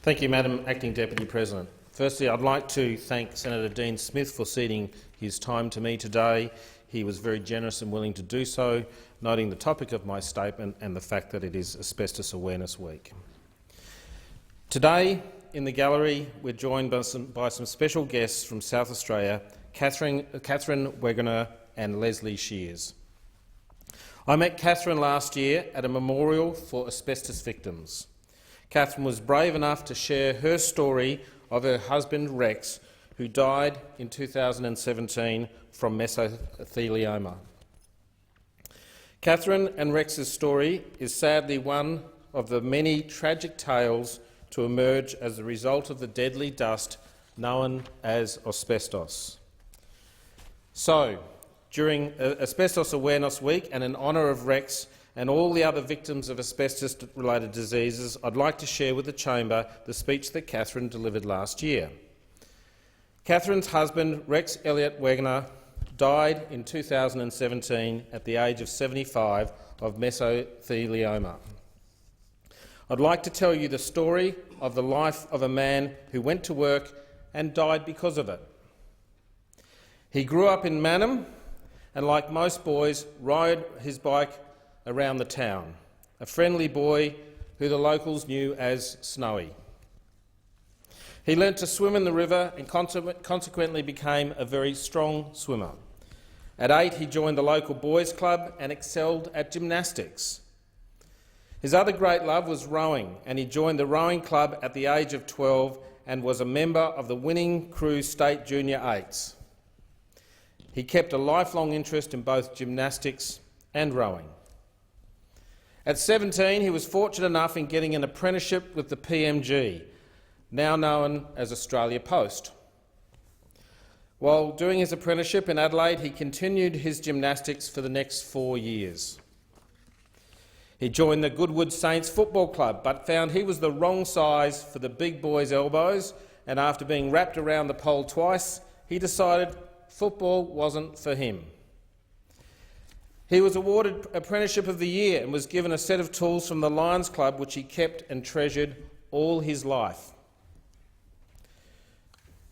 Thank you, Madam Acting Deputy President. Firstly, I'd like to thank Senator Dean Smith for ceding his time to me today. He was very generous and willing to do so, noting the topic of my statement and the fact that it is Asbestos Awareness Week. Today, in the gallery, we're joined by some special guests from South Australia, Catherine Wegener and Leslie Shears. I met Catherine last year at a memorial for asbestos victims. Catherine was brave enough to share her story of her husband Rex, who died in 2017 from mesothelioma. Catherine and Rex's story is sadly one of the many tragic tales to emerge as a result of the deadly dust known as asbestos. So, during Asbestos Awareness Week and in honour of Rex and all the other victims of asbestos-related diseases, I'd like to share with the Chamber the speech that Catherine delivered last year. Catherine's husband, Rex Wegener, died in 2017 at the age of 75 of mesothelioma. I'd like to tell you the story of the life of a man who went to work and died because of it. He grew up in Mannum and, like most boys, rode his bike around the town, a friendly boy who the locals knew as Snowy. He learnt to swim in the river and consequently became a very strong swimmer. At 8, he joined the local boys' club and excelled at gymnastics. His other great love was rowing, and he joined the rowing club at the age of 12 and was a member of the winning Crew State Junior 8s. He kept a lifelong interest in both gymnastics and rowing. At 17, he was fortunate enough in getting an apprenticeship with the PMG, now known as Australia Post. While doing his apprenticeship in Adelaide, he continued his gymnastics for the next 4 years. He joined the Goodwood Saints Football Club, but found he was the wrong size for the big boys' elbows, and after being wrapped around the pole twice, he decided football wasn't for him. He was awarded Apprenticeship of the Year and was given a set of tools from the Lions Club, which he kept and treasured all his life.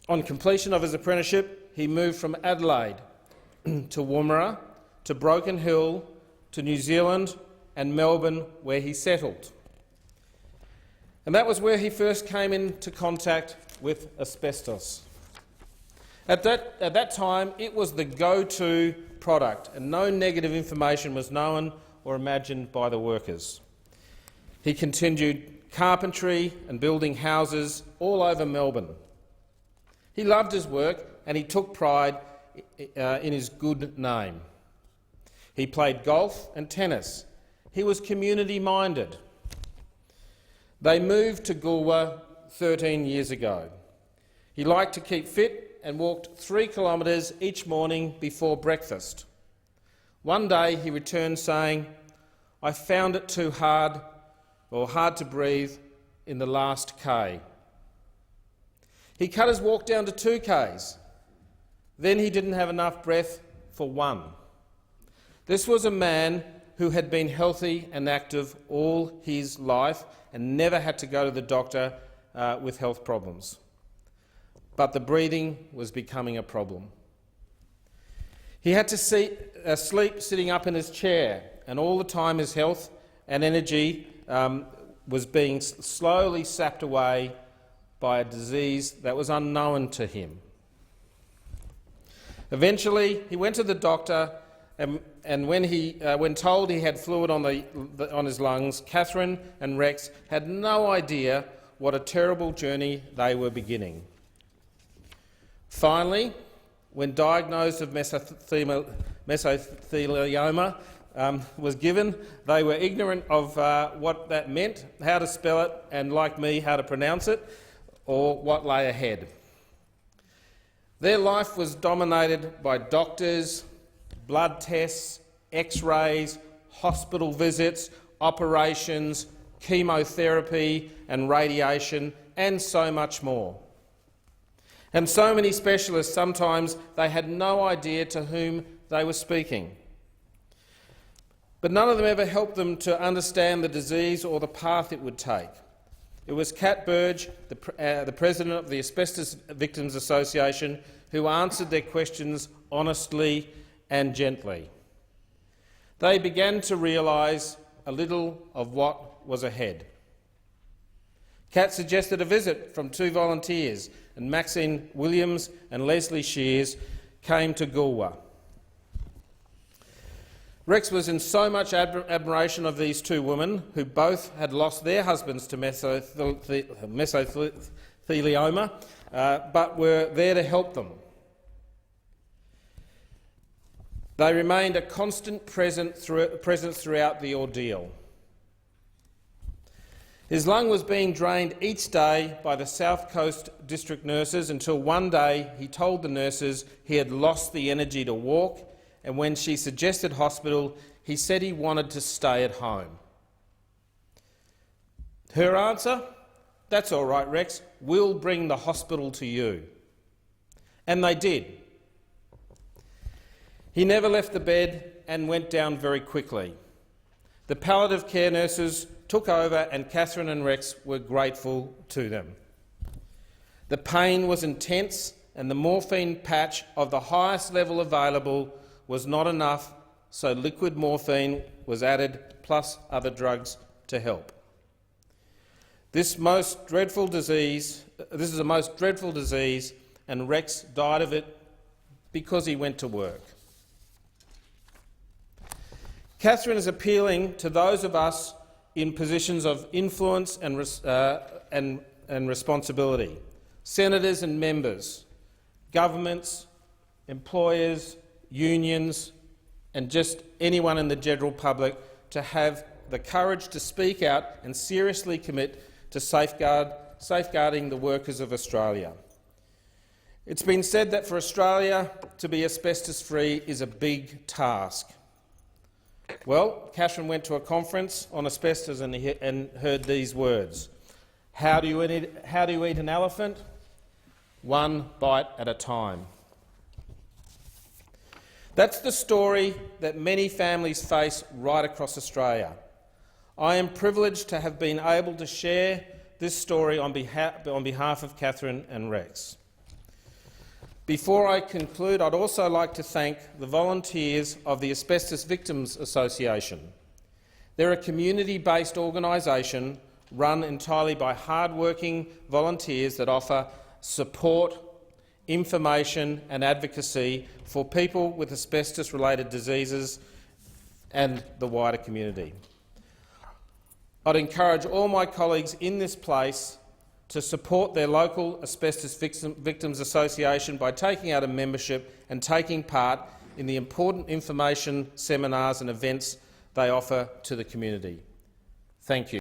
On completion of his apprenticeship, he moved from Adelaide to Woomera, to Broken Hill, to New Zealand and Melbourne, where he settled. And that was where he first came into contact with asbestos. At that time, it was the go-to product, and no negative information was known or imagined by the workers. He continued carpentry and building houses all over Melbourne. He loved his work and he took pride in his good name. He played golf and tennis. He was community-minded. They moved to Goolwa 13 years ago. He liked to keep fit and walked 3 kilometres each morning before breakfast. One day he returned saying, "I found it too hard to breathe in the last K." He cut his walk down to 2 Ks. Then he didn't have enough breath for 1. This was a man who had been healthy and active all his life and never had to go to the doctor with health problems. But the breathing was becoming a problem. He had to sleep sitting up in his chair, and all the time his health and energy was being slowly sapped away by a disease that was unknown to him. Eventually, he went to the doctor, and when told he had fluid on his lungs, Catherine and Rex had no idea what a terrible journey they were beginning. Finally, when diagnosed of mesothelioma was given, they were ignorant of what that meant, how to spell it, and, like me, how to pronounce it, or what lay ahead. Their life was dominated by doctors, blood tests, X-rays, hospital visits, operations, chemotherapy and radiation, and so much more. And so many specialists, sometimes they had no idea to whom they were speaking. But none of them ever helped them to understand the disease or the path it would take. It was Kat Burge, the president of the Asbestos Victims Association, who answered their questions honestly and gently. They began to realise a little of what was ahead. Kat suggested a visit from 2 volunteers, and Maxine Williams and Leslie Shears came to Goolwa. Rex was in so much admiration of these 2 women, who both had lost their husbands to mesothelioma, but were there to help them. They remained a constant presence throughout the ordeal. His lung was being drained each day by the South Coast district nurses until one day he told the nurses he had lost the energy to walk, and when she suggested hospital, he said he wanted to stay at home. Her answer? That's all right, Rex, we'll bring the hospital to you. And they did. He never left the bed and went down very quickly. The palliative care nurses took over, and Catherine and Rex were grateful to them. The pain was intense, and the morphine patch of the highest level available was not enough, so liquid morphine was added, plus other drugs to help. This is a most dreadful disease, and Rex died of it because he went to work. Catherine is appealing to those of us in positions of influence and responsibility, senators and members, governments, employers, unions, and just anyone in the general public, to have the courage to speak out and seriously commit to safeguarding the workers of Australia. It's been said that for Australia to be asbestos-free is a big task. Well, Catherine went to a conference on asbestos and heard these words: How do you eat an elephant? One bite at a time. That's the story that many families face right across Australia. I am privileged to have been able to share this story on behalf of Catherine and Rex. Before I conclude, I'd also like to thank the volunteers of the Asbestos Victims Association. They're a community-based organisation run entirely by hard-working volunteers that offer support, information and advocacy for people with asbestos-related diseases and the wider community. I'd encourage all my colleagues in this place to support their local Asbestos Victims Association by taking out a membership and taking part in the important information seminars and events they offer to the community. Thank you.